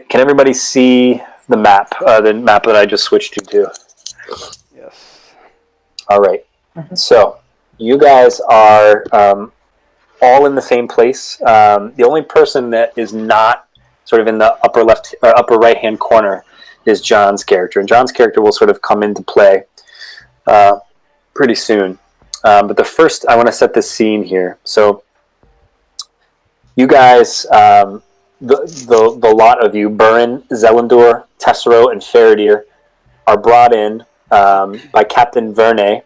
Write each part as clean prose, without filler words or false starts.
Can everybody see the map that I just switched you to? Yes. All right. So you guys are all in the same place. The only person that is not sort of in the upper left or upper right hand corner is John's character, and John's character will sort of come into play pretty soon. But the first, I want to set this scene here. So you guys, the lot of you, Burin, Ezellendur, Tesoro, and Faradir, are brought in by Captain Verne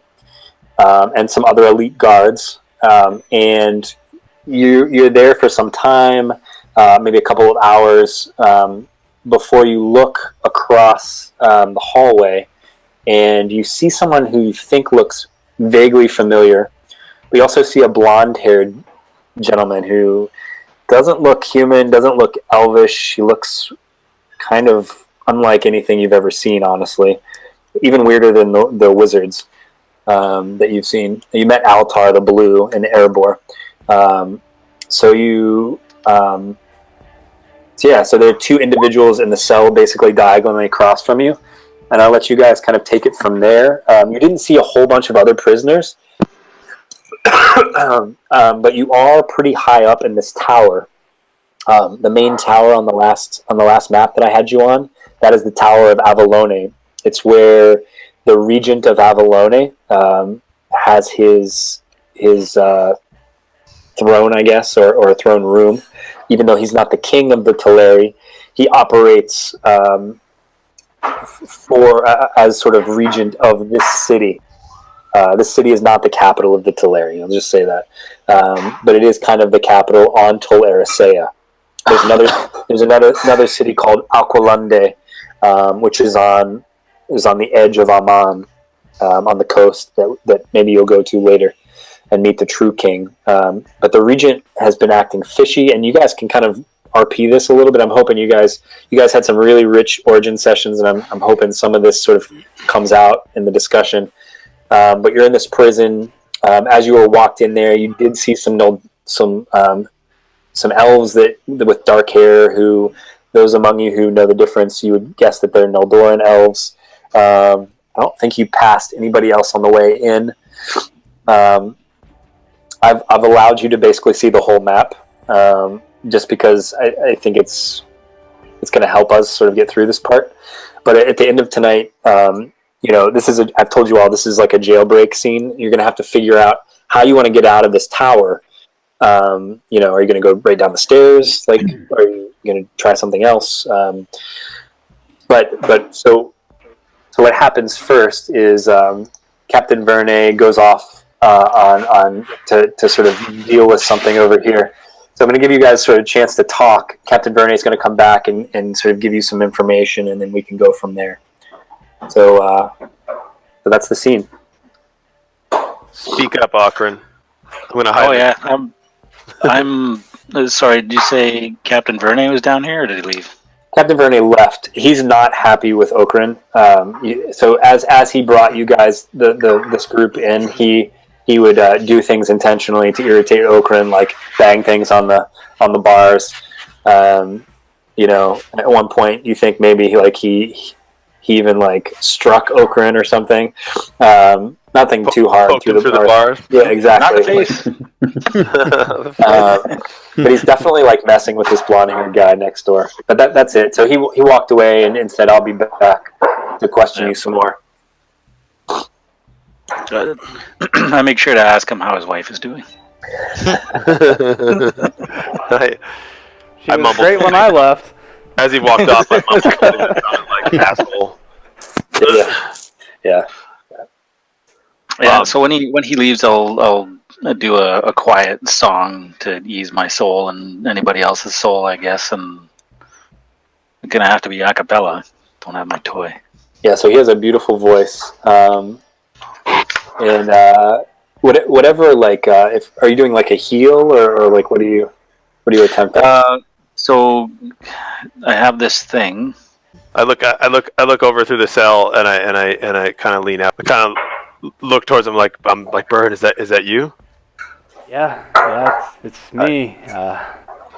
and some other elite guards, and you're there for some time, maybe a couple of hours, before you look across the hallway, and you see someone who you think looks vaguely familiar. We also see a blonde-haired gentleman who doesn't look human, doesn't look elvish. He looks kind of unlike anything you've ever seen, honestly. Even weirder than the wizards that you've seen. You met Altar the Blue and Erebor. So there are two individuals in the cell basically diagonally across from you. And I'll let you guys kind of take it from there. You didn't see a whole bunch of other prisoners. But you are pretty high up in this tower. The main tower on the last map that I had you on, that is the Tower of Avallónë. It's where the regent of Avallónë has his throne, I guess, or a throne room. Even though he's not the king of the Teleri, he operates as sort of regent of this city. This city is not the capital of the Teleri. I'll just say that, but it is kind of the capital on Tol Eressëa. There's another city called Aqualunde, which is on the edge of Amman, on the coast that maybe you'll go to later and meet the true king. But the regent has been acting fishy, and you guys can kind of RP this a little bit. I'm hoping you guys had some really rich origin sessions, and I'm hoping some of this sort of comes out in the discussion. But you're in this prison. As you were walked in there, you did see some elves that with dark hair. Who those among you who know the difference, you would guess that they're Noldoran elves. I don't think you passed anybody else on the way in. I've allowed you to basically see the whole map, just because I think it's going to help us sort of get through this part. But at the end of tonight, I've told you all, this is like a jailbreak scene. You're going to have to figure out how you want to get out of this tower. Are you going to go right down the stairs? Like, are you going to try something else? So what happens first is Captain Verne goes off to sort of deal with something over here. So I'm going to give you guys sort of a chance to talk. Captain Verne is going to come back and sort of give you some information, and then we can go from there. So that's the scene. Speak up, Okrin. I'm going to hide. Oh yeah, I'm sorry. Did you say Captain Verne was down here, or did he leave? Captain Verne left. He's not happy with Okrin. So as he brought you guys this group in, he would do things intentionally to irritate Okrin, like bang things on the bars. At one point you think maybe he even like struck Okrin or something. Nothing too hard through the bars. Yeah, exactly. Not the face. But he's definitely like messing with this blonde-haired guy next door. But that's it. So he walked away and said, "I'll be back to question you some more." I make sure to ask him how his wife is doing. She was great when I left. As he walked off, I mumbled like asshole. Yeah. So when he leaves, I'll do a quiet song to ease my soul and anybody else's soul, I guess. And it's gonna have to be a cappella. Don't have my toy. Yeah. So he has a beautiful voice. And whatever, like, are you doing like a heal or like what do you attempt at? So I have this thing. I look over through the cell and I kind of lean out. I kind of look towards him like Burin. Is that you? Yeah, it's me.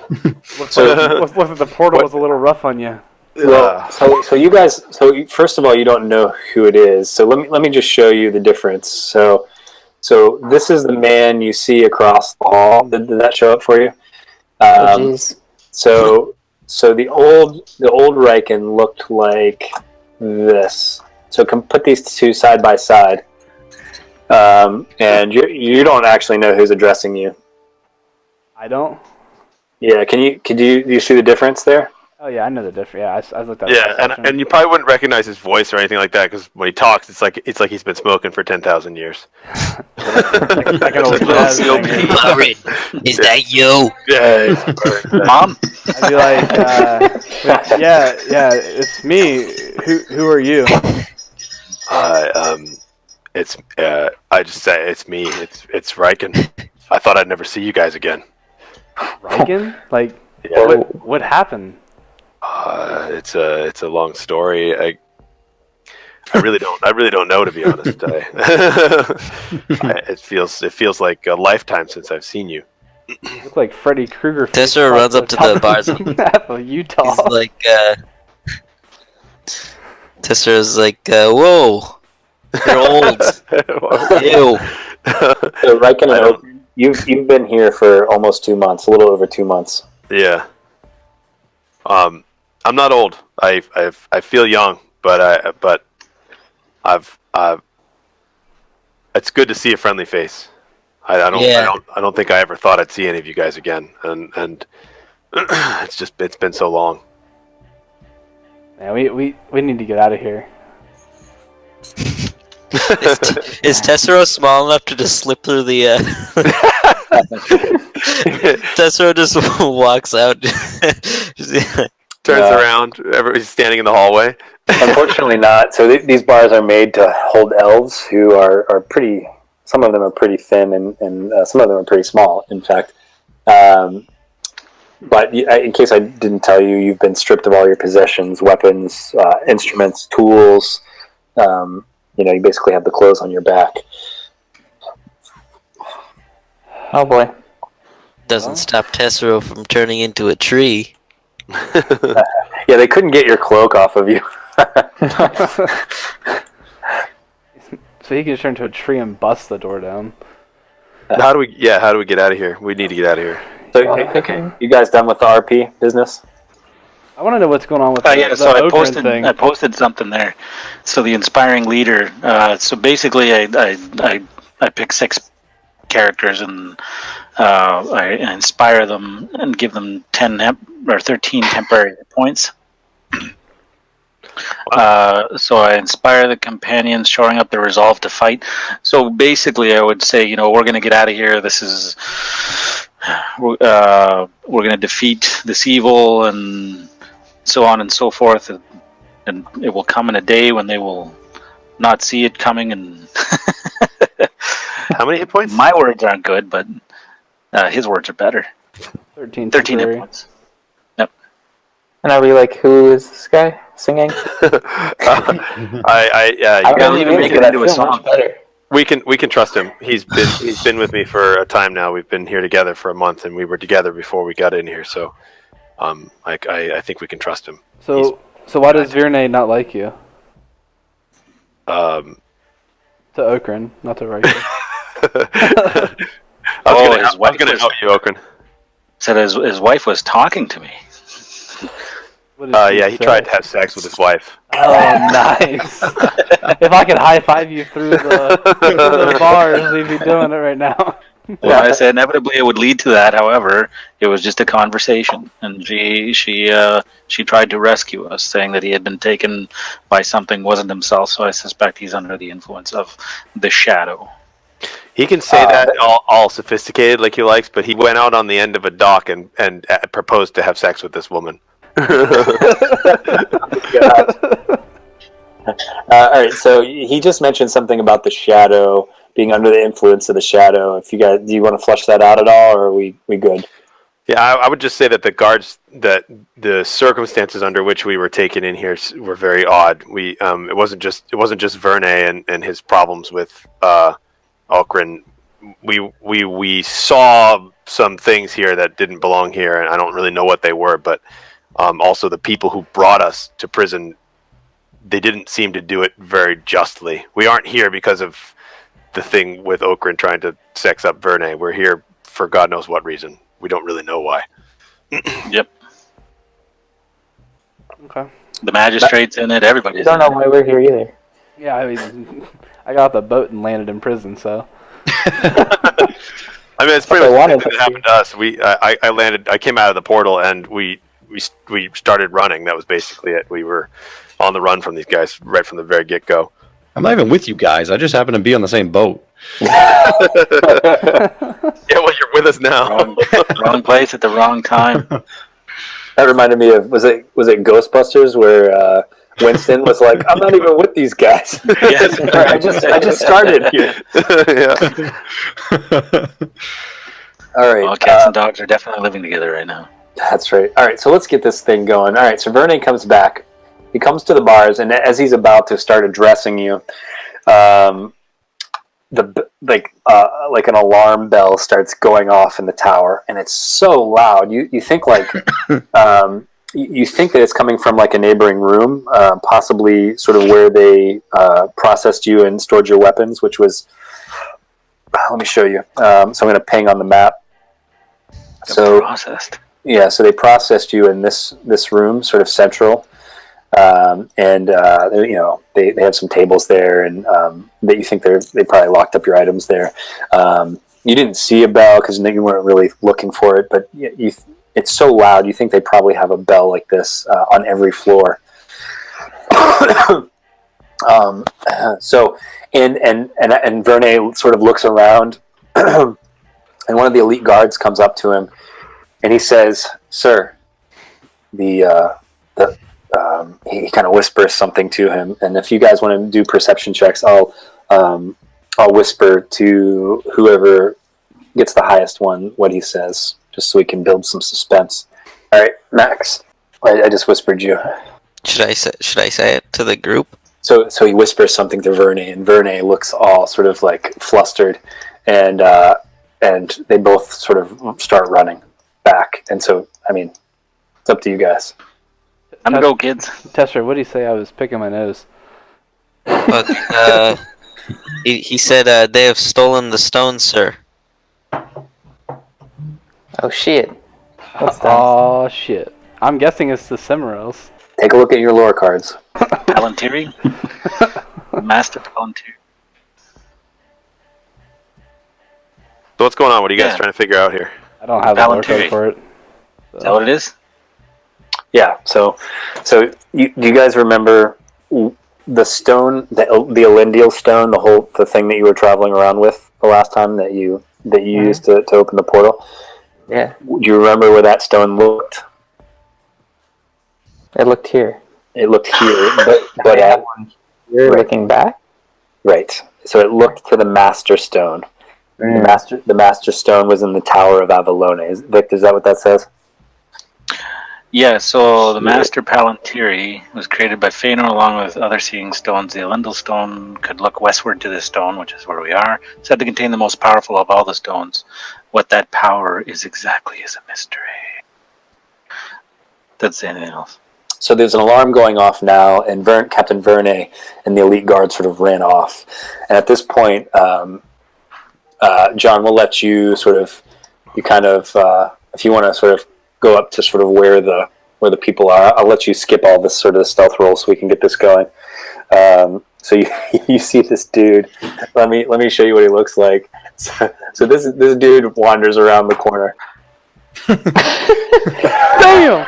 Looks like the portal was a little rough on you. Well, so you guys. So first of all, you don't know who it is. So let me just show you the difference. So this is the man you see across the hall. Did that show up for you? Oh, jeez. So the old Raiken looked like this. So put these two side by side, and you don't actually know who's addressing you. I don't. Yeah, do you see the difference there? Oh yeah, I know the difference. Yeah, I looked at it. Yeah, and you probably wouldn't recognize his voice or anything like that because when he talks, it's like he's been smoking for 10,000 years. like an old jazz singer. Burin, is that you? Yeah, Mom? I'd be like, yeah, it's me. Who are you? it's I just say it's me. It's Raiken. I thought I'd never see you guys again. Raiken? Like, Yeah. what happened? It's a long story. I really don't know, to be honest. It feels like a lifetime since I've seen you. You look like Freddy Krueger. Tesoro runs up to the bars and of Utah. he's like, Tesoro's like, whoa, you're old. Ew. So Raiken and Okrin, you've been here for almost 2 months, a little over 2 months. Yeah. I'm not old. I feel young, but I've it's good to see a friendly face. I don't think I ever thought I'd see any of you guys again, and it's been so long. Yeah, we need to get out of here. Is Tesoro small enough to just slip through the? Tesoro just walks out. Turns around. Everybody's standing in the hallway. Unfortunately not. So these bars are made to hold elves who are pretty, some of them are pretty thin and some of them are pretty small, in fact. But in case I didn't tell you, you've been stripped of all your possessions, weapons, instruments, tools. You basically have the clothes on your back. Oh boy. Doesn't stop Tesoro from turning into a tree. Yeah, they couldn't get your cloak off of you. So he can just turn into a tree and bust the door down. How do we get out of here? We need to get out of here. So, okay, you guys done with the RP business? I want to know what's going on with So I Okrin thing. I posted something there. So the inspiring leader. So basically, I pick 6 characters and I inspire them and give them 13 temporary points. So I inspire the companions, showing up the resolve to fight. So basically, I would say, we're going to get out of here. This is we're going to defeat this evil and so on and so forth, and it will come in a day when they will not see it coming. And how many hit points? My words aren't good, but his words are better. 13 hit points. Yep. And are we like, who is this guy singing? I can't even make it into a song. We can trust him. He's been with me for a time now. We've been here together for a month, and we were together before we got in here. So, I think we can trust him. So why does Virne not like you? To Okrin, not to Raiken. I was going to help you, Okrin. Said his wife was talking to me. He tried to have sex with his wife. Oh, nice. If I could high five you through the bars, we'd be doing it right now. Well, I said inevitably it would lead to that. However, it was just a conversation, and she tried to rescue us, saying that he had been taken by something wasn't himself. So I suspect he's under the influence of the shadow. He can say that all sophisticated like he likes, but he went out on the end of a dock and proposed to have sex with this woman. All right, so he just mentioned something about the shadow, being under the influence of the shadow. If you guys, do you want to flesh that out at all, or are we good? Yeah, I would just say that the circumstances under which we were taken in here were very odd. It wasn't just Virne and his problems with Okrin we saw some things here that didn't belong here, and I don't really know what they were. But also the people who brought us to prison, they didn't seem to do it very justly. We aren't here because of the thing with Okrin trying to sex up Verne. We're here for God knows what reason. We don't really know why. Yep. Okay. The magistrate's in it. I Everybody's don't in know it. why we're here either. Yeah, I mean, I got off the boat and landed in prison, so. I mean, it's pretty much the thing that happened to us. I landed. I came out of the portal, and we started running. That was basically it. We were on the run from these guys right from the very get go. I'm not even with you guys. I just happen to be on the same boat. Yeah, well, you're with us now. Wrong place at the wrong time. That reminded me of was it Ghostbusters where Winston was like, "I'm not even with these guys. Yes. I just started here." Yeah. All right. Well, cats and dogs are definitely living together right now. That's right. All right, so let's get this thing going. All right, so Verne comes back. He comes to the bars, and as he's about to start addressing you, like an alarm bell starts going off in the tower, and it's so loud. You think like you think that it's coming from like a neighboring room, possibly sort of where they processed you and stored your weapons, which was. Let me show you. So I'm going to ping on the map. So Processed. yeah, so they processed you in this room, sort of central, and they have some tables there, and that you think they probably locked up your items there. You didn't see a bell because you weren't really looking for it, but it's so loud. You think they probably have a bell like this on every floor. So and Verne sort of looks around, and one of the elite guards comes up to him. And he says, "Sir," he kind of whispers something to him. And if you guys want to do perception checks, I'll whisper to whoever gets the highest one what he says, just so we can build some suspense. All right, Max, I just whispered you. Should I say it to the group? So he whispers something to Verne, and Verne looks all sort of like flustered, and they both sort of start running back. And so, I mean, it's up to you guys. I'm gonna go, kids. Tesoro, what did he say? I was picking my nose. But he said they have stolen the stone, sir. Oh shit. What's that? Oh shit! I'm guessing it's the Cimarils. Take a look at your lore cards. Palantír. Master Palantír. So what's going on? What are you guys Yeah. trying to figure out here? I don't have a lore Palantír. code for it. Is that what it is? Yeah. So do you guys remember the stone, the Ezellendur stone, the thing that you were traveling around with the last time that you used to open the portal? Yeah, Do you remember where that stone looked? it looked here. It looked here, but You're Right. looking back? right. So it looked to the Master Stone. The Master Stone was in the Tower of Avallónë. Victor, is that what that says? Yeah, so the Master Palantír was created by Fëanor along with other seeing stones. The Ezellendur stone could look westward to this stone, which is where we are, said to contain the most powerful of all the stones. What that power is exactly is a mystery. Doesn't say anything else. So there's an alarm going off now, and Captain Verne and the elite guard sort of ran off. And at this point, John, we'll let you if you want to sort of go up to sort of where the people are. I'll let you skip all this sort of the stealth roll so we can get this going. So you see this dude. Let me show you what he looks like. So this dude wanders around the corner. Damn!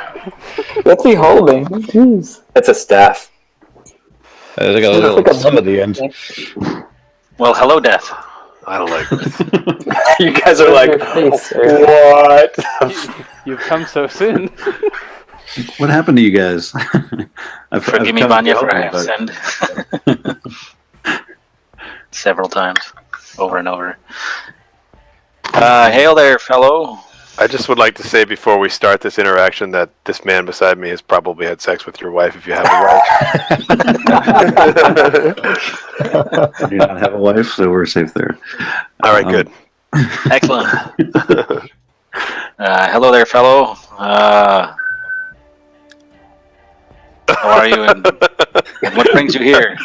What's he holding? Jeez. It's a staff. There's like a little sum at the end. Well, hello, Death. I don't like this. You guys are like, Face, sir. what? You've come so soon. What happened to you guys? Forgive me, come Vanya, to for I help have you, sinned. Several times. Over and over. Hail there, fellow. I just would like to say before we start this interaction that this man beside me has probably had sex with your wife if you have a wife. I do not have a wife, so we're safe there. All right, good. Excellent. Hello there, fellow. How are you, and what brings you here?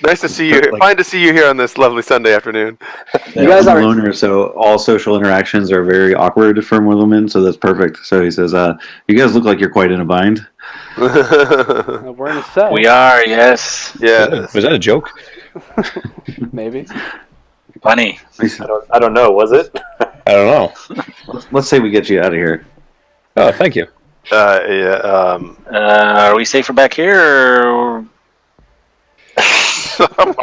Nice to see you. Fine to see you here on this lovely Sunday afternoon. You guys I'm are- a loner, so all social interactions are very awkward for Mor-lómin, so that's perfect. So he says, "You guys look like you're quite in a bind." We're in a cell. We are, yes. Yeah. Was that a joke? Maybe. Funny. I don't know. Was it? I don't know. Let's say we get you out of here. Oh, thank you. Yeah. Are we safer back here, or... Wow.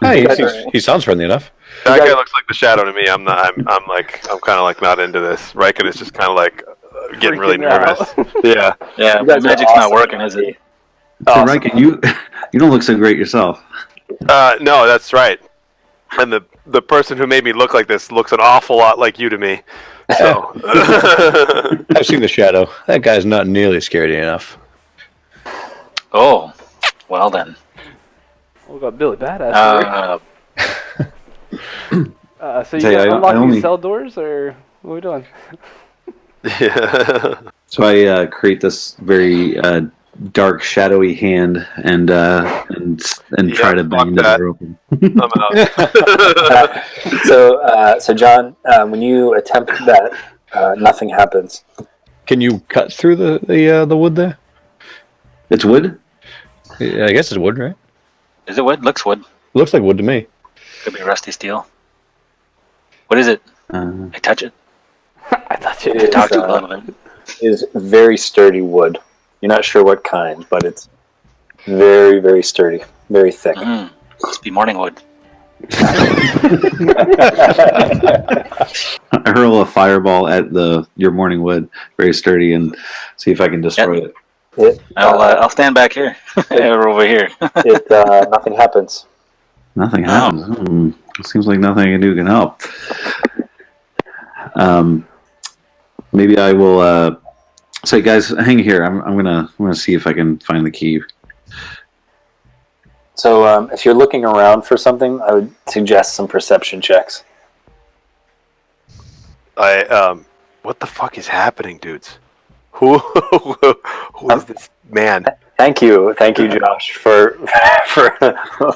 Hey, he sounds friendly enough. That guy looks like the shadow to me. I'm kind of like not into this. Raiken is just kind of like getting really Freaking out. nervous. Yeah. Yeah, You guys are magic's not awesome. working, is it? So, Awesome. Raiken, you don't look so great yourself. No, that's right. And the person who made me look like this looks an awful lot like you to me. So. I've seen the shadow. That guy's not nearly scary enough. Oh, well then. We got Billy Badass here. So you Tell you, guys I unlock only- these cell doors, or what are we doing? Yeah. So I create this very dark, shadowy hand and try to bang the that. door open. I'm out. So John, when you attempt that, nothing happens. Can you cut through the wood there? It's wood. Yeah, I guess it's wood, right? Is it wood? Looks wood. Looks like wood to me. Could be rusty steel. What is it? Uh, I touch it. I thought you It I is, talk to it a little bit. is very sturdy wood. You're not sure what kind, but it's very, very sturdy, very thick. Must be morning wood. I hurl a fireball at your morning wood, very sturdy, and see if I can destroy it. I'll stand back here. Or over here. Nothing happens. Nothing happens. Seems like nothing I can do can help. Maybe I will. Say, guys, hang here. I'm gonna see if I can find the key. So if you're looking around for something, I would suggest some perception checks. What the fuck is happening, dudes? Who is this man? Thank you, Josh, for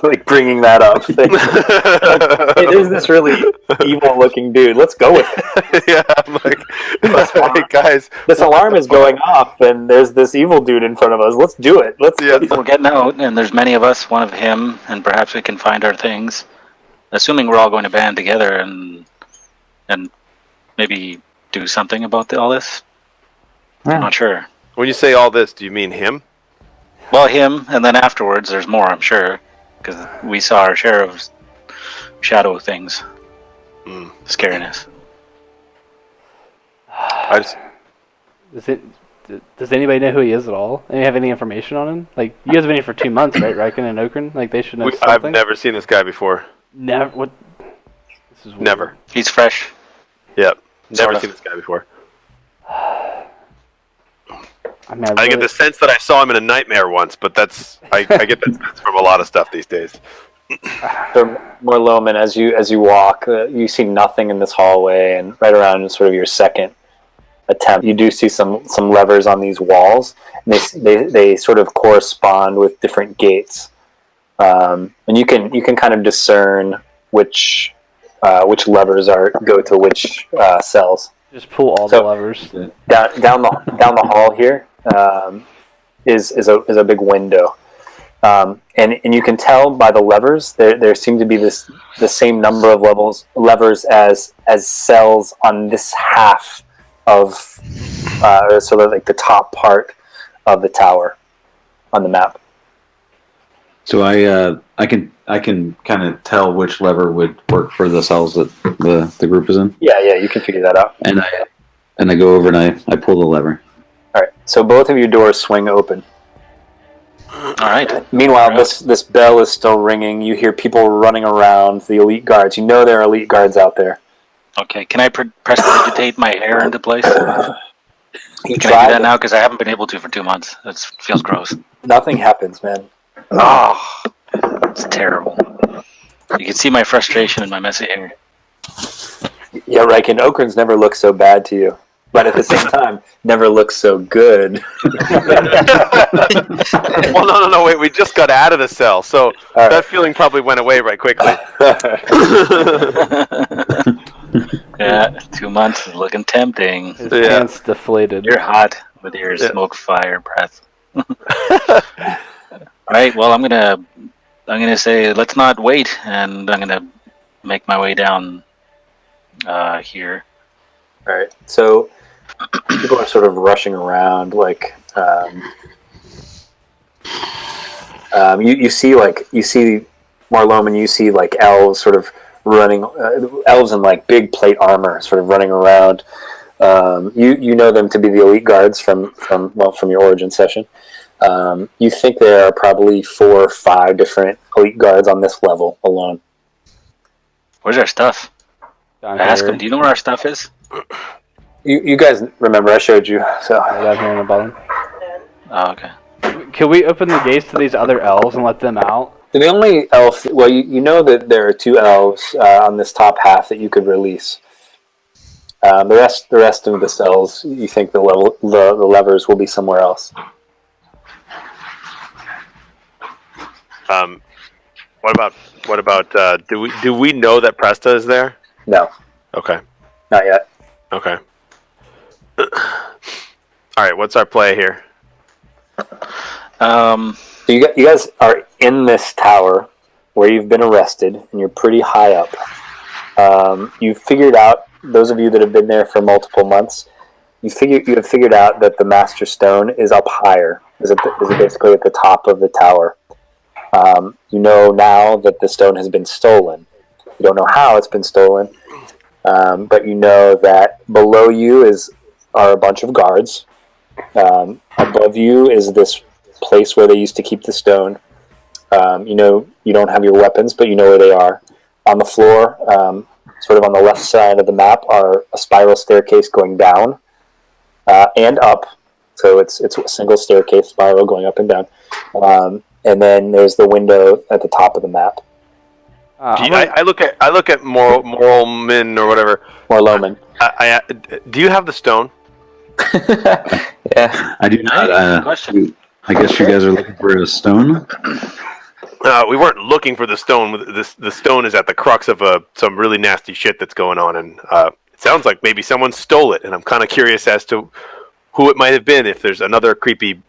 like bringing that up. It is this really evil-looking dude. Let's go with it. Yeah, I'm like, hey guys, This alarm is going off, and there's this evil dude in front of us. Let's do it. We're getting out, and there's many of us, one of him, and perhaps we can find our things. Assuming we're all going to band together and maybe do something about all this. I'm not sure. When you say all this, do you mean him? Well, him, and then afterwards there's more, I'm sure. Because we saw our share of shadow things. Scariness. Does anybody know who he is at all? Do you have any information on him? Like, you guys have been here for 2 months, right? Raiken and Okrin? Like, they should know something. I've never seen this guy before. Never. What? This is weird. Never. He's fresh. Yep. Sort Never of. seen this guy before. I mean, I get the sense that I saw him in a nightmare once, but I get that sense from a lot of stuff these days. So, Mor-lómin, as you walk, you see nothing in this hallway, and right around sort of your second attempt, you do see some levers on these walls, and they sort of correspond with different gates, and you can kind of discern which levers go to which cells. just pull all the levers. Down the hall here is a big window. And you can tell by the levers there seem to be the same number of levers as cells on this half of sort of like the top part of the tower on the map. So I can kind of tell which lever would work for the cells that the group is in. Yeah, you can figure that out. And I go over and I pull the lever. All right, so both of your doors swing open. All right. Meanwhile, this bell is still ringing. You hear people running around, the elite guards. You know there are elite guards out there. Okay, can I prestidigitate my hair into place? You Can I do tried that it. now? Because I haven't been able to for 2 months. It feels gross. Nothing happens, man. Oh, it's terrible. You can see my frustration in my messy hair. Yeah, Raiken, Okrin's never looked so bad to you. But at the same time, never looks so good. Well, no, wait. We just got out of the cell, so that feeling probably went away right quickly. Yeah, 2 months is looking tempting. His pants deflated. You're hot with your smoke fire breath. All right. Well, I'm gonna say let's not wait, and I'm gonna make my way down here. All right. So people are sort of rushing around, like you see Mor-lómin, you see like elves sort of running, elves in like big plate armor, sort of running around. You know them to be the elite guards from your origin session. You think there are probably 4 or 5 different elite guards on this level alone. Where's our stuff? I asked him, do you know where our stuff is? You guys remember I showed you. So down here in the bottom. Oh, okay. Can we open the gates to these other elves and let them out? the only elf, well, you know that there are 2 elves on this top half that you could release. The rest of the cells, you think the levers will be somewhere else. What about? Do we know that Presta is there? No. Okay. Not yet. Okay. All right. What's our play here? So you guys are in this tower where you've been arrested, and you're pretty high up. You've figured out, those of you that have been there for multiple months, you have figured out that the Master Stone is up higher, is basically at the top of the tower. You know now that the stone has been stolen. You don't know how it's been stolen, but you know that below you are a bunch of guards. Above you is this place where they used to keep the stone. You know you don't have your weapons, but you know where they are. On the floor, sort of on the left side of the map, are a spiral staircase going down and up. So it's a single staircase spiral going up and down. And then there's the window at the top of the map. I look at Mor-lómin or whatever. Mor-lómin. Do you have the stone? Yeah. I do not. Question. I guess you guys are looking for a stone. We weren't looking for the stone. The stone is at the crux of some really nasty shit that's going on, and it sounds like maybe someone stole it. And I'm kind of curious as to who it might have been. If there's another creepy,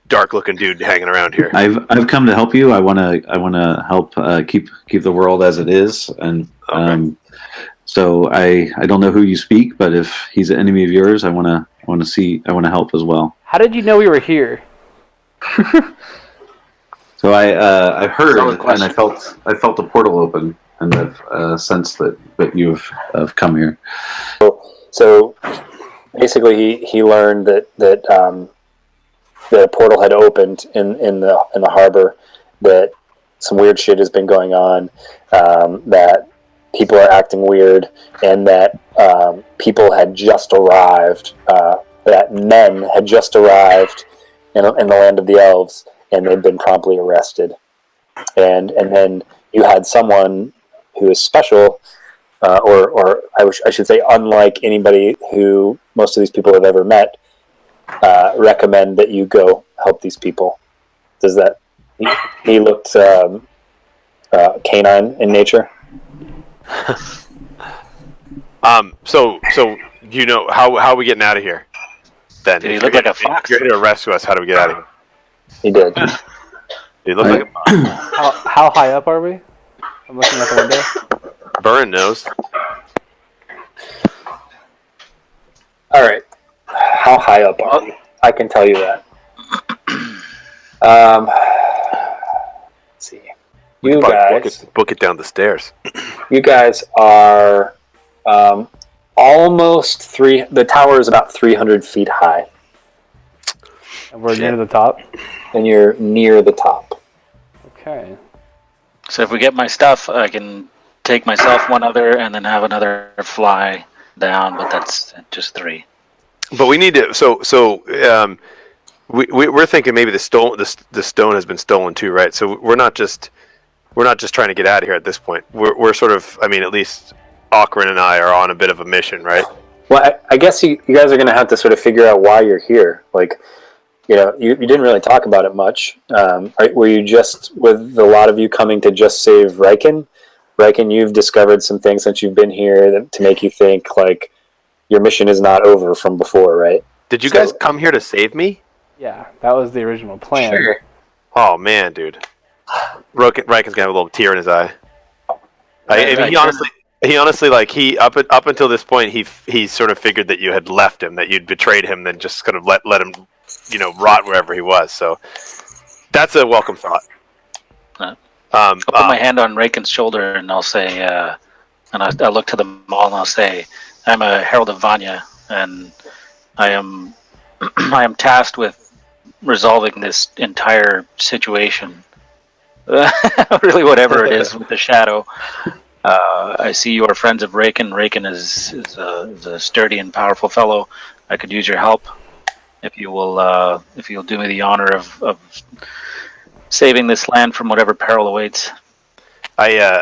dark-looking dude hanging around here. I've come to help you. I want to help keep the world as it is, and so I don't know who you speak, but if he's an enemy of yours, I want to help as well. How did you know we were here? So I heard and I felt a portal open, and I've sensed that you've come here. So basically, he learned that the portal had opened in the harbor, that some weird shit has been going on, that people are acting weird, and that people had just arrived, that men had just arrived in the land of the elves, and they'd been promptly arrested. And then you had someone who is special, or I should say unlike anybody who most of these people have ever met, recommend that you go help these people. Does that? He looked canine in nature. So you know how are we getting out of here? Then Did he look like a fox? You're here to rescue us. How do we get out of here? He did. He looked like a fox. How high up are we? I'm looking at the window. Burin knows. All right. How high up are you? I can tell you that. Let's see. You guys book it down the stairs. You guys are almost 3. The tower is about 300 feet high, And we're near the top. and you're near the top. Okay. So if we get my stuff, I can take myself one other and then have another fly down, but that's just 3. But we need to. So we're thinking maybe the stone has been stolen too, right? So we're not just we're not just trying to get out of here at this point. We're sort of, I mean, at least Okrin and I are on a bit of a mission, right? Well, I guess you guys are going to have to sort of figure out why you're here. Like, you didn't really talk about it much. Were you just, with a lot of you coming to just save Raiken? Raiken, you've discovered some things since you've been here to make you think, like, your mission is not over from before, right? Did you guys come here to save me? Yeah, that was the original plan. Sure. Oh, man, dude. Raiken's going to have a little tear in his eye. He honestly, like, up until this point, he sort of figured that you had left him, that you'd betrayed him, then just kind of let him, rot wherever he was. So that's a welcome thought. I'll put my hand on Raiken's shoulder and I'll say, and I look to them all and I'll say, I'm a herald of Vanya, and I am tasked with resolving this entire situation. Really, whatever it is with the shadow. I see you are friends of Raiken. Raiken is a sturdy and powerful fellow. I could use your help if you'll do me the honor of saving this land from whatever peril awaits. I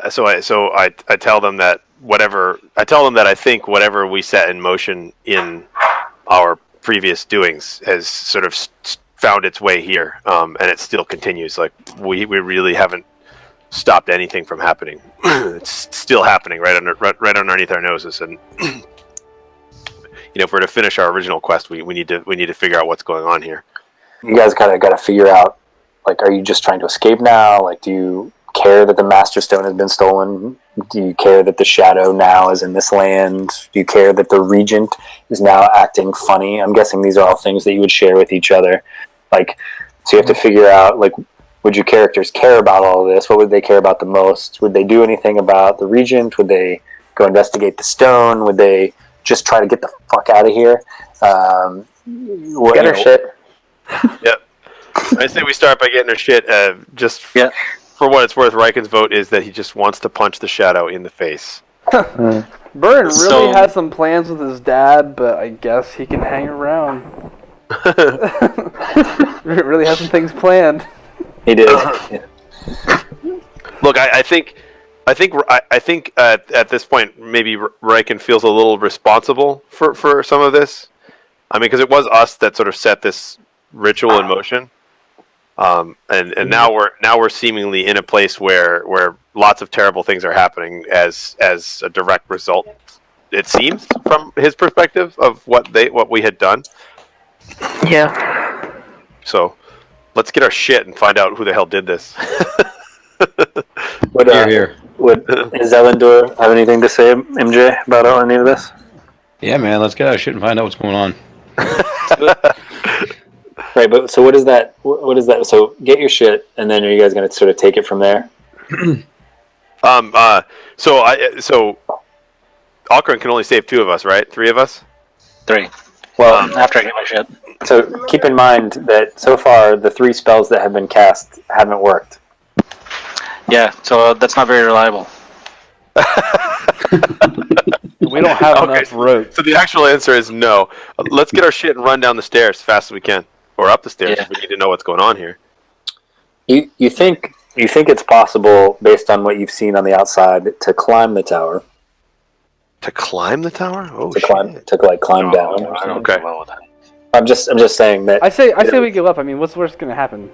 tell them that I think whatever we set in motion in our previous doings has sort of found its way here, and it still continues. Like we really haven't stopped anything from happening. It's still happening right underneath our noses, and if we're to finish our original quest, we need to figure out what's going on here. You guys got to figure out, like, are you just trying to escape now? Like, do you care that the Master Stone has been stolen? Do you care that the Shadow now is in this land? Do you care that the Regent is now acting funny? I'm guessing these are all things that you would share with each other. Like, so you have to figure out, like, would your characters care about all of this? What would they care about the most? Would they do anything about the Regent? Would they go investigate the stone? Would they just try to get the fuck out of here? Get her shit. Yep. I say we start by getting her shit. For what it's worth, Raiken's vote is that he just wants to punch the Shadow in the face. Burin really has some plans with his dad, but I guess he can hang around. Really has some things planned. He did. Look, I think at this point maybe Raiken feels a little responsible for some of this. I mean, because it was us that sort of set this ritual in motion, and now we're seemingly in a place where lots of terrible things are happening as a direct result. It seems from his perspective of what we had done. Yeah. So let's get our shit and find out who the hell did this. Here. Would Ezellendur have anything to say, MJ, about any of this? Yeah, man, let's get our shit and find out what's going on. Right, but so what is that? What is that? So get your shit, and then are you guys going to sort of take it from there? So Okrin can only save 2 of us, right? 3 of us? 3. Well, After I get my shit. So keep in mind that so far the 3 spells that have been cast haven't worked. Yeah, so that's not very reliable. We don't have enough rope. So the actual answer is no. Let's get our shit and run down the stairs as fast as we can, or up the stairs if we need to know what's going on here. You think it's possible, based on what you've seen on the outside, to climb the tower? To climb the tower? Oh, to shit. climb down. I don't Okay. do well with that. I'm just saying that. I say we give up. I mean, what's worse going to happen?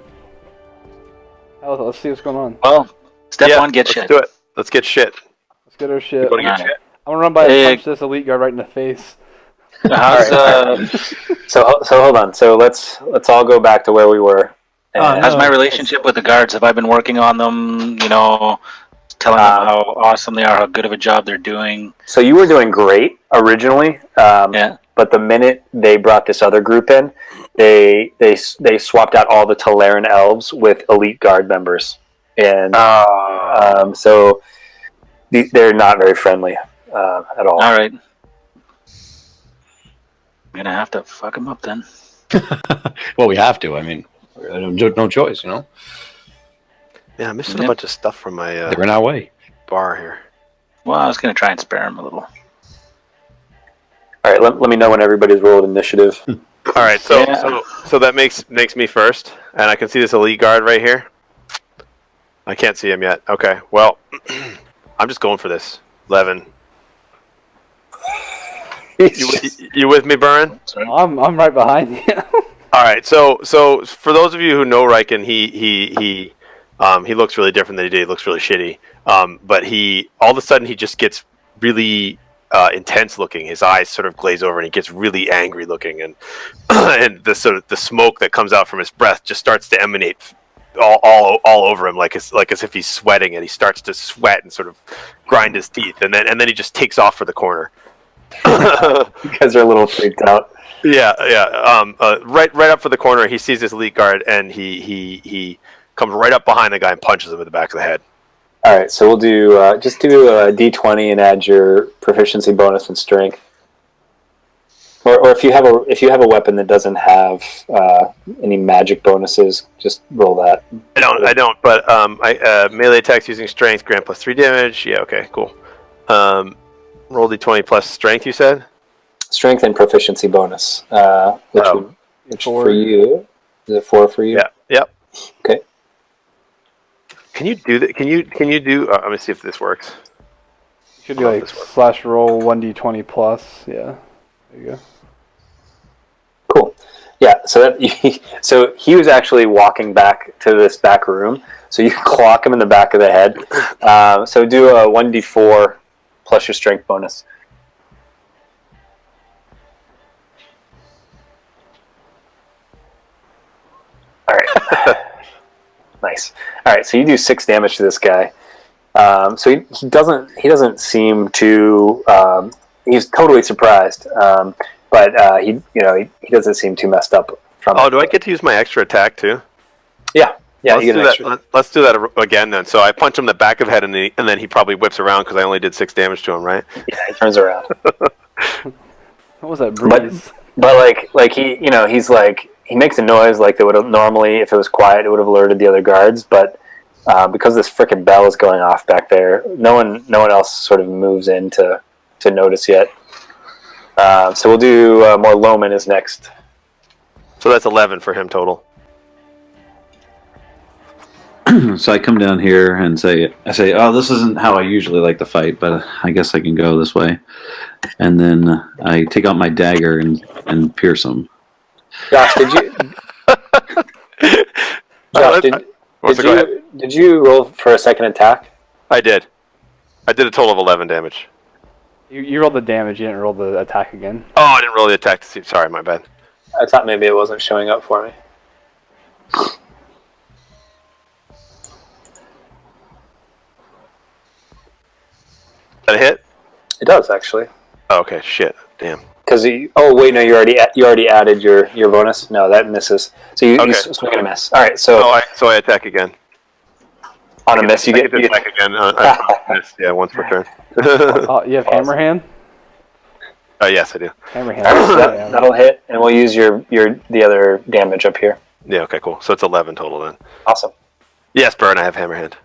Let's see what's going on. Well, step 1, get let's shit. do it. Let's get shit. Let's get our shit. You want to get Alright. shit? I'm gonna run by and punch this elite guard right in the face. So hold on. So let's all go back to where we were. How's my relationship with the guards? Have I been working on them? Telling them how awesome they are, how good of a job they're doing. So you were doing great originally. Yeah. But the minute they brought this other group in, they swapped out all the Teleran elves with elite guard members, and so they're not very friendly at all. All right. I'm gonna have to fuck them up then. Well, we have to. I mean, no choice, Yeah, I'm missing a bunch of stuff from my They're in our way. bar here. Well, I was gonna try and spare them a little. All right, let me know when everybody's rolled initiative. All right, so that makes me first, and I can see this elite guard right here. I can't see him yet. Okay, well, I'm just going for this. 11. You with me, Burin? I'm right behind you. All right. So for those of you who know Raiken, he looks really different than he did. He looks really shitty. But he all of a sudden he just gets really intense looking. His eyes sort of glaze over, and he gets really angry looking, and and the sort of the smoke that comes out from his breath just starts to emanate all over him, like as if he's sweating, and he starts to sweat and sort of grind his teeth, and then he just takes off for the corner. You guys are a little freaked out. Yeah. Right up for the corner. He sees this elite guard, and he comes right up behind the guy and punches him in the back of the head. All right, so we'll do just do a d20 and add your proficiency bonus and strength. Or if you have a weapon that doesn't have any magic bonuses, just roll that. I don't. But melee attacks using strength grant +3 damage. Yeah. Okay. Cool. Roll d20 plus strength. You said. Strength and proficiency bonus, which for you is it 4 for you? Yeah. Yep. Okay. Can you do that? Can you do? Let me see if this works. You should do like /roll 1d20 plus. Yeah. There you go. Cool. Yeah. So so he was actually walking back to this back room. So you clock him in the back of the head. So do a 1d4 plus your strength bonus. All right. Nice. All right. So you do 6 damage to this guy. So he doesn't seem to. He's totally surprised. But he doesn't seem too messed up from. Oh, do I get to use my extra attack too? Yeah. Let's do that. Let's do that again then. So I punch him in the back of the head, and then he probably whips around because I only did 6 damage to him, right? Yeah, he turns around. What was that breeze? But like he's like he makes a noise like they would have normally if it was quiet it would have alerted the other guards, but because this frickin' bell is going off back there, no one else sort of moves in to notice yet. So we'll do Mor-lómin is next. So that's 11 for him total. So I come down here and say, oh, this isn't how I usually like to fight, but I guess I can go this way. And then I take out my dagger and pierce him. Josh, did you roll for a second attack? I did. I did a total of 11 damage. You rolled the damage, you didn't roll the attack again. Oh, I didn't roll the attack to see. Sorry, my bad. I thought maybe it wasn't showing up for me. That a hit? It does actually. Oh, okay, shit, damn. Because you already added your bonus. No, that misses. So you swing and a miss. All right, so I attack again. On a miss, you get attack again. Miss, yeah, once per turn. You have hammer hand? Yes, I do. Hammer hand. That'll hit, and we'll use the other damage up here. Yeah, okay, cool. So it's 11 total then. Awesome. Yes, Burn, I have hammer hand.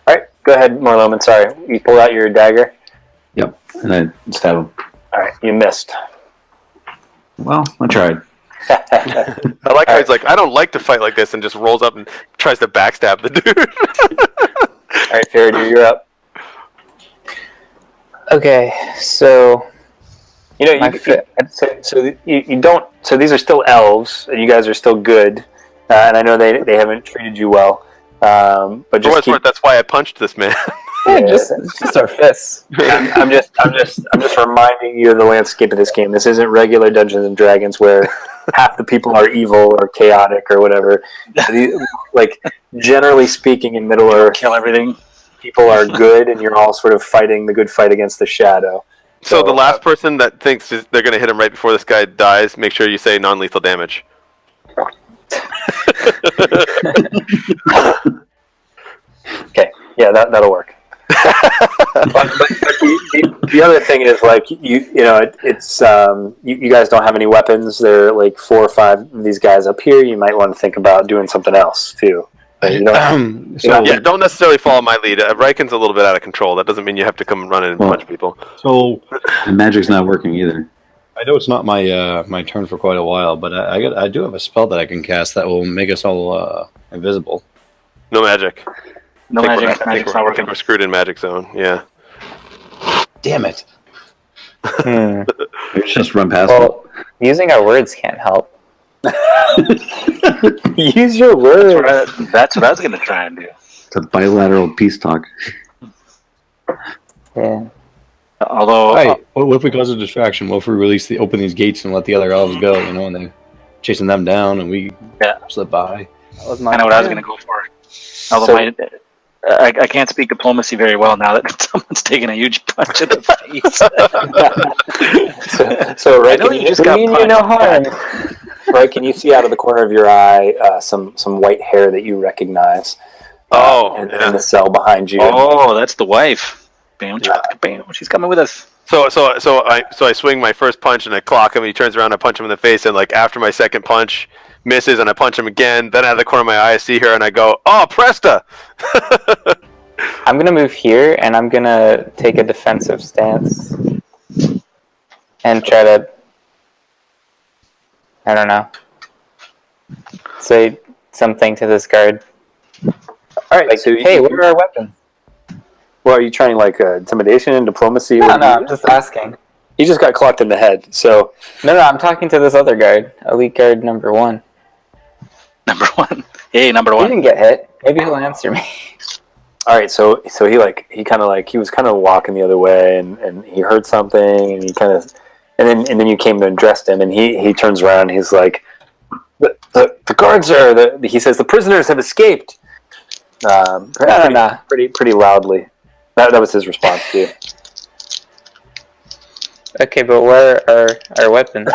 All right, go ahead, Mor-lómin. Sorry, you pull out your dagger. Yep, and I stab him. All right, you missed. Well, I tried. I like how he's like, I don't like to fight like this, and just rolls up and tries to backstab the dude. All right, Faraday, you're up. Okay, so you don't. So these are still elves, and you guys are still good, and I know they haven't treated you well. But just that's why I punched this man. yeah, just our fists. I'm just reminding you of the landscape of this game. This isn't regular Dungeons and Dragons where half the people are evil or chaotic or whatever. Like generally speaking, in Middle Earth, Kill everything. people are good, and you're all sort of fighting the good fight against the shadow. So the last person that thinks they're going to hit him right before this guy dies, make sure you say non-lethal damage. Okay, yeah, that'll work. but the other thing is like you guys don't have any weapons. There are like 4 or 5 of these guys up here. You might want to think about doing something else too. Don't necessarily follow my lead. Raiken's a little bit out of control. That doesn't mean you have to come running and punch people. So the magic's not working either. I know it's not my turn for quite a while, but I do have a spell that I can cast that will make us all invisible. No magic. No I think magic. Magic's not I think working. we're screwed in magic zone. Yeah. Damn it. Let's just run past Well, using our words can't help. Use your words. That's what I was going to try and do. It's a bilateral peace talk. Yeah. Although, Hey, what if we cause a distraction? What if we open these gates and let the other elves go, and then chasing them down and we slip by? That was I my know what I was plan. going to go for. Although I can't speak diplomacy very well now that someone's taking a huge punch in the face. So I right, know can you you just got mean you no harm. right? Can you see out of the corner of your eye some white hair that you recognize? In the cell behind you. Oh, that's the wife. Bam, bam. She's coming with us. So I swing my first punch and I clock him. And he turns around, I punch him in the face, and like after my second punch misses, and I punch him again. Then out of the corner of my eye, I see her, and I go, "Oh, Presta!" I'm gonna move here, and I'm gonna take a defensive stance and try to, I don't know, say something to this guard. All right. So Hey, where are our weapons? well, are you trying like intimidation and diplomacy? No, I'm just asking. He just got clocked in the head. So No, I'm talking to this other guard, elite guard number 1. Number one. Hey, number He one. didn't get hit. Maybe he'll answer me. all right. So he was kind of walking the other way, and he heard something, and he kind of, and then you came and addressed him, and he turns around, and he's like, the guards are he says the prisoners have escaped. Pretty loudly. That was his response to you. Okay, but where are our weapons?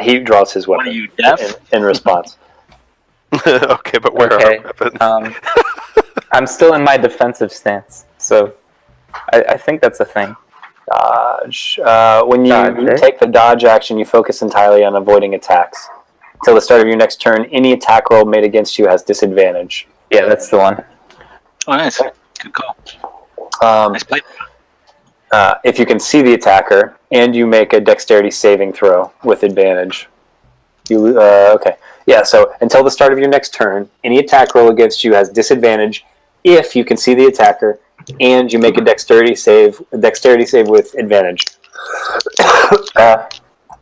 He draws his What weapon are you, deaf? in response. Okay, but where Okay. are our weapons? I'm still in my defensive stance, so I think that's a thing. Dodge. When you Dodge, take the dodge action, you focus entirely on avoiding attacks. Until the start of your next turn, any attack roll made against you has disadvantage. Yeah, that's the one. Oh, nice. Good call. Nice play. If you can see the attacker, and you make a dexterity saving throw with advantage. Okay. Yeah, so until the start of your next turn, any attack roll against you has disadvantage if you can see the attacker, and you make a dexterity save with advantage.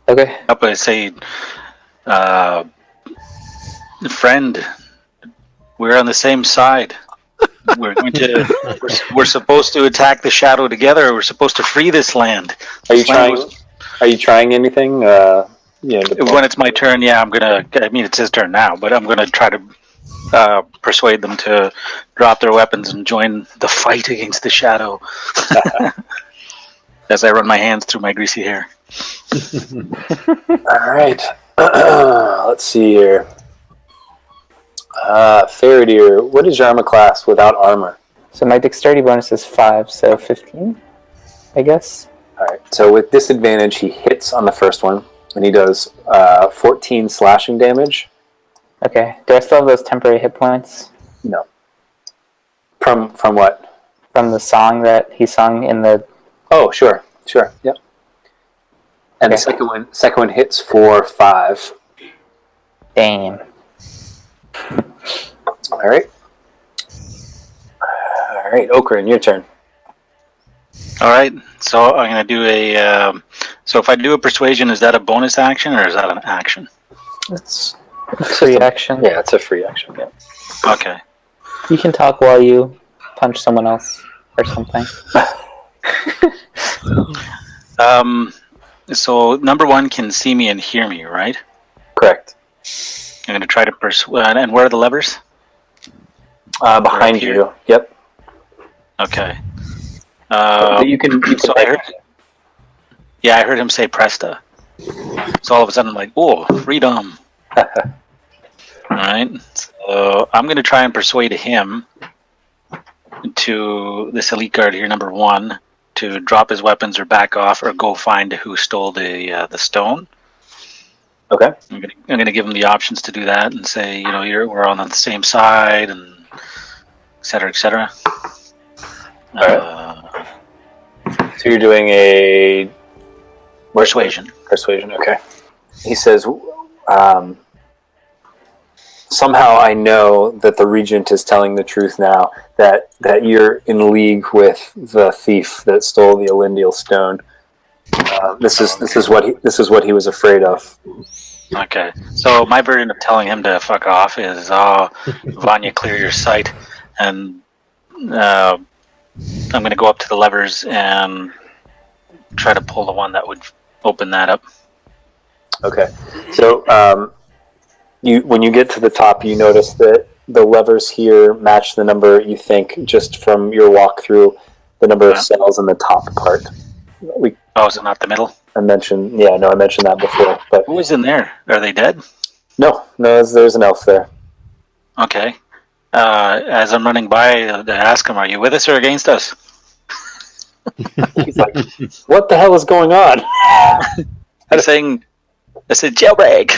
Okay. Up, I say, friend, we're on the same side. We're going to. We're supposed to attack the shadow together. We're supposed to free this land. Are you trying anything? When it's my turn, yeah, I'm gonna. I mean, it's his turn now, but I'm gonna try to persuade them to drop their weapons and join the fight against the shadow. As I run my hands through my greasy hair. All right. Let's see here. Faradir, what is your armor class without armor? So my dexterity bonus is 5, so 15, I guess. All right. So with disadvantage, he hits on the first one, and he does 14 slashing damage. Okay. Do I still have those temporary hit points? No. From what? From the song that he sung in the... Oh, sure. Yep. And Okay. the second one hits for 5. Damn. All right. Okrin, your turn. All right, so I'm gonna do a. So if I do a persuasion, is that a bonus action or is that an action? It's Free action. Yeah, it's a free action. Yeah. Okay. You can talk while you punch someone else or something. So number one can see me and hear me, right? Correct. I'm gonna try to persuade. And where are the levers? Behind Right here? you. Yep. Okay. You can So I heard. Yeah, I heard him say "Presta." So all of a sudden, I'm like, "Oh, freedom!" All right. So I'm gonna try and persuade him to this elite guard here, number one, to drop his weapons or back off or go find who stole the stone. Okay. I'm gonna give him the options to do that and say, we're on the same side and et cetera, et cetera. So you're doing a Persuasion. Persuasion. Okay. He says, somehow I know that the Regent is telling the truth now, that you're in league with the thief that stole the Elendial stone. This is what he was afraid of. Okay, so my version of telling him to fuck off is, Vanya, clear your sight, and I'm going to go up to the levers and try to pull the one that would open that up. Okay, so when you get to the top, you notice that the levers here match the number you think just from your walk through the number of cells in the top part. Is it not the middle? I mentioned that before. But who is in there? Are they dead? No, there's an elf there. Okay. As I'm running by, I ask him, "Are you with us or against us?" He's like, "What the hell is going on?" He's saying, "I said jailbreak,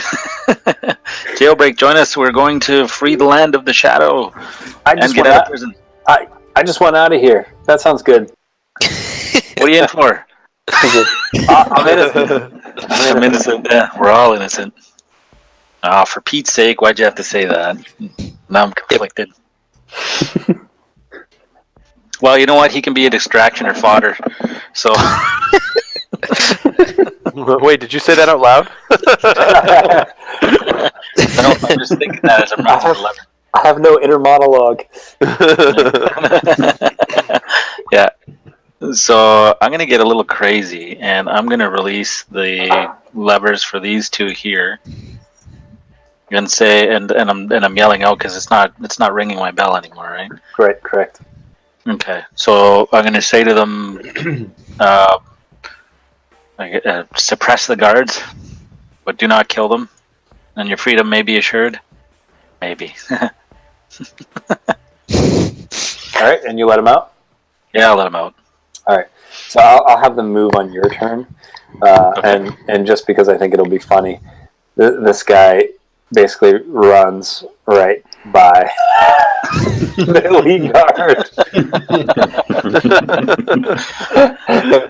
jailbreak. Join us. We're going to free the land of the shadow and get out of prison." I just want out of here. That sounds good. What are you in for? I'm innocent. I'm innocent. Yeah, we're all innocent. For Pete's sake, why'd you have to say that? Now I'm conflicted. Well, you know what? He can be a distraction or fodder. So. Wait, did you say that out loud? No, I'm just thinking that as I'm running the lever. I have no inner monologue. Yeah. So I'm gonna get a little crazy, and I'm gonna release the levers for these two here, and say, and I'm yelling out because it's not ringing my bell anymore, right? Correct. Okay. So I'm gonna say to them, suppress the guards, but do not kill them, and your freedom may be assured. Maybe. All right, and you let him out? Yeah, I'll let him out. All right, so I'll have them move on your turn, Okay. and just because I think it'll be funny, this guy basically runs right by the elite guard.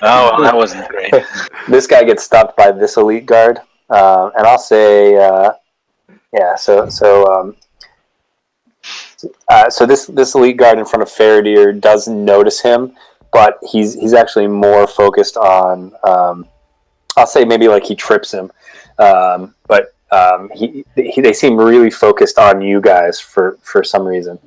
Oh, well, that wasn't great. This guy gets stopped by this elite guard, and I'll say, So this elite guard in front of Faradir does notice him, but he's actually more focused on. I'll say maybe like he trips him, but they seem really focused on you guys for some reason.